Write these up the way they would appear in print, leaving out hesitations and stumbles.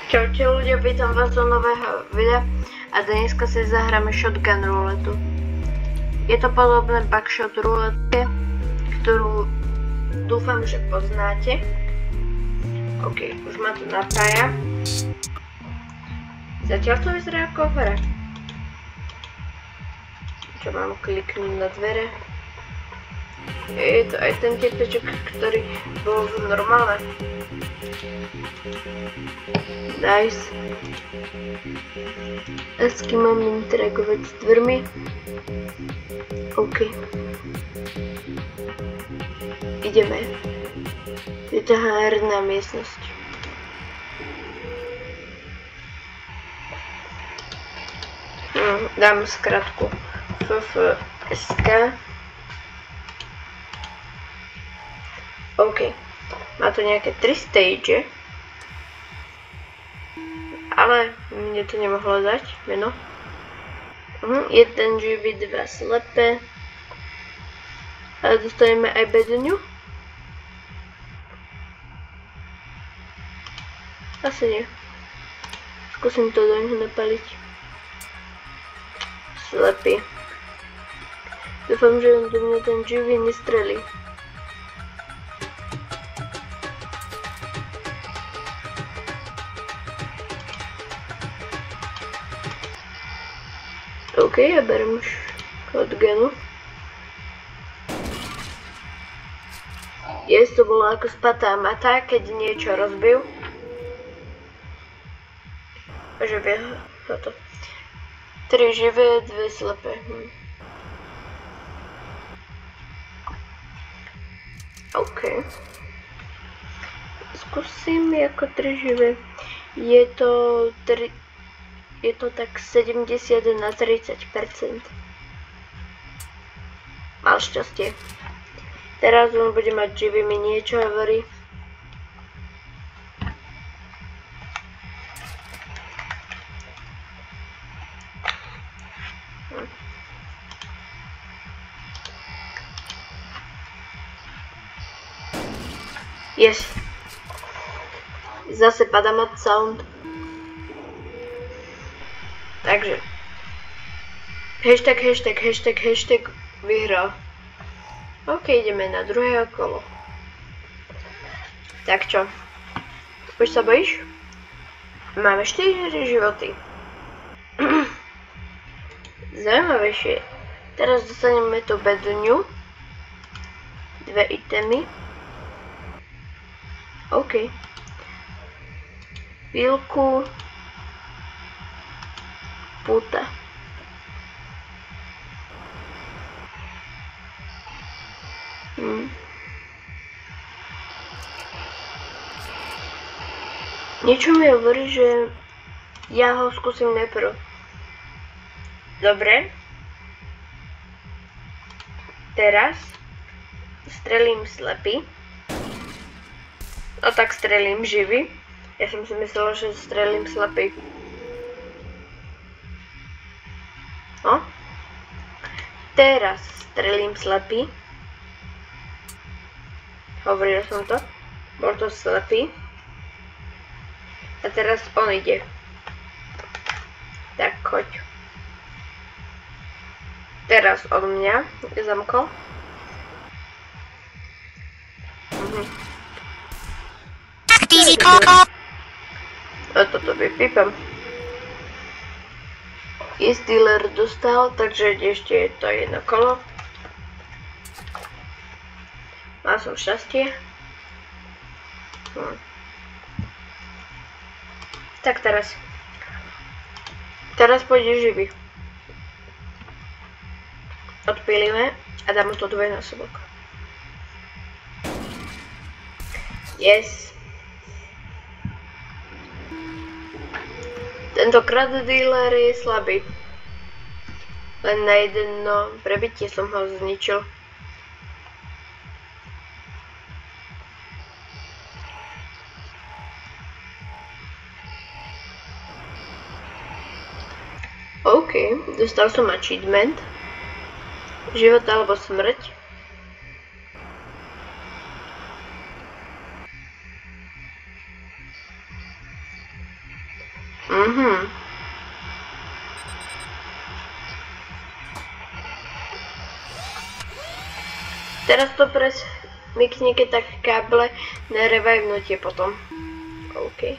Čaute ľudia, vítam vás do nového videa a dneska si zahráme shotgun ruletu. Je to podobné buckshot ruletke, ktorú dúfam, že poznáte. OK, už ma to napája. Zatiaľ to vyzerá ako hra. Čo mám kliknúť na dvere? Je to aj ten typeček, ktorý bol normálne. Nice. A s kým mám interagovať s dvermi? OK. Ideme. Je to herná miestnosť. Dám skratku FFSK. OK. Má to nejaké 3 stage. Ale mne to nemohlo dať meno. Jeden živý, 2 slepé. Ale dostaneme aj bedňu. Asi nie. Skúsim to do ňoho napaliť. Slepý. Dúfam, že do mňa ten živý nestrelí. OK, ja berem už shotgunu. To bolo ako spatá mata, keď niečo rozbil. Že vie toto. 3 živé, 2 slepé. OK. Skúsim ako 3 živé. Je to tak 70 na 30%. Mal šťastie. Teraz on bude mať živý, mi niečo hovorí. Yes. Zase padá mat sound. Takže. Hashtag vyhral. OK, ideme na druhé kolo. Tak čo? Už sa bojíš? Máme 4 životy. Zaujímavejšie. Teraz dostaneme tú bedňu. 2 itemy. OK. Pílku. Puta. Niečo mi hovorí, že ja ho skúsim najprv. Dobre. Teraz strelím slepý. No tak strelím živý. Ja som si myslela, že strelím slepý. No. Teraz strelím slepý. Hovoril som to. Bol to slepý. A teraz on ide. Tak, choď. Teraz od mňa zamkol. A toto vypípam. Dealer dostal, takže ešte je to jedno kolo. Mal som šťastie. Tak teraz pôjde živý. Odpílime a dám mu to dvojnásobok. Yes. Tentokrát dealer je slabý. Len na jedno prebitie som ho zničil. OK, dostal som achievement. Život alebo smrť. Teraz to presmykne, keď tak káble nerevajvnutie potom. OK.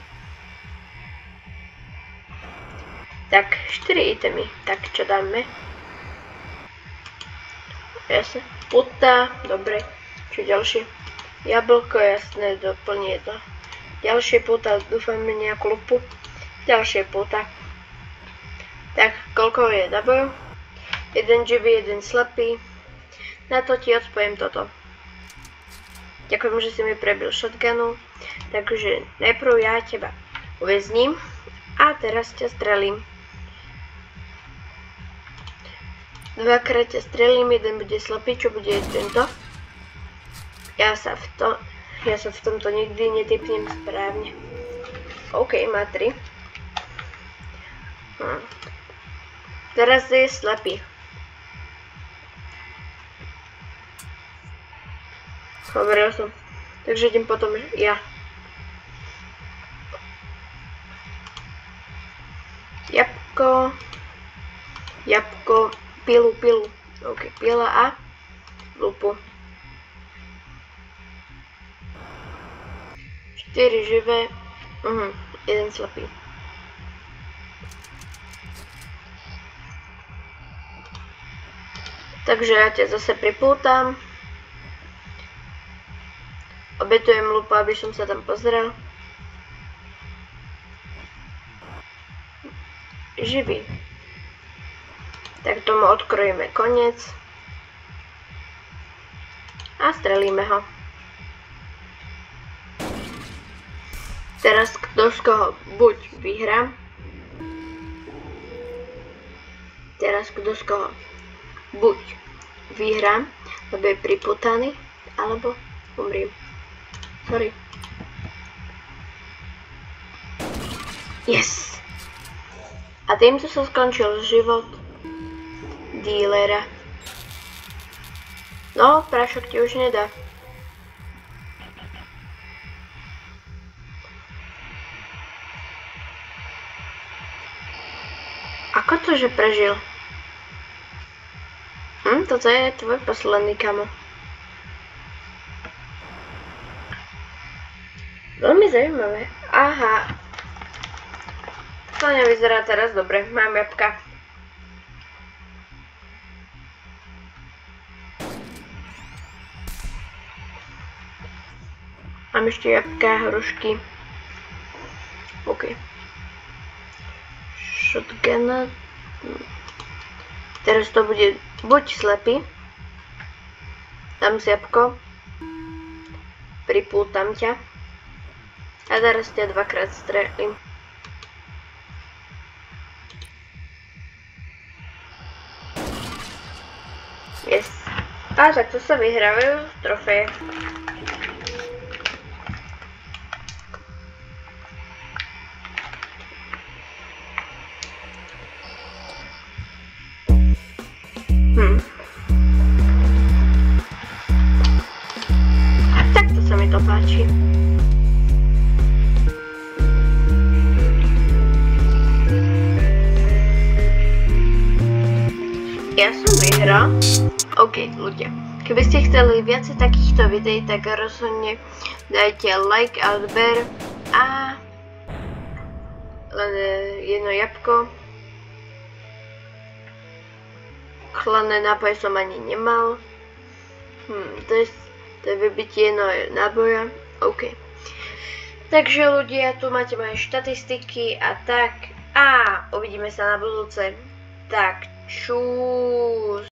Tak, 4 itemy. Tak, čo dáme? Jasne. Puta, dobre. Čo ďalšie? Jablko, jasné, doplní jedno. Ďalšie puta, dúfam nejakú lupu. Ďalšie puta. Tak, koľko je double? Jeden živý, jeden slepý. Na to ti odpojem toto. Ďakujem, že si mi prebil shotgunu. Takže najprv ja teba uväzním a teraz ťa strelím. Dvakrát ťa strelím, jeden bude slepý, čo bude tento. Ja sa v tomto nikdy netypnem správne. OK, má 3. Teraz je slepý. Hovoril som. Takže idem potom ja. Jabko. Jabko. Pilu. OK, pila a lupu. 4 živé. Jeden slepý. Takže ja ťa zase pripútam. Obetujem lupu, aby som sa tam pozrel. Živý. Tak tomu odkrojíme koniec. A strelíme ho. Teraz kto z koho buď vyhrá. Teraz kto z koho buď vyhrá, lebo je priputaný, alebo umriem. Sorry. Yes! A týmto sa skončil život dílera. No, prášok ti už nedá. Ako to, že prežil? Toto je tvoj posledný, kamo. Veľmi zaujímavé. Aha. To nevyzerá teraz dobre. Mám jabka. Mám ešte jabka, hrušky. OK. Shotgun. Teraz to bude buď slepý. Dám si jabko. Pripútam ťa. A teraz ťa dvakrát strelím. Yes. A takto sa vyhrávajú trofeje. Takto sa mi to páči. Ja som vyhral. OK, ľudia. Keby ste chceli viacej takýchto videí, tak rozhodne dajte like a odber a len jedno jabko. Chladné nápoje som ani nemal. To je vybitie jedno náboja. OK. Takže ľudia, tu máte moje štatistiky a tak. A uvidíme sa na budúce. Tak, čus.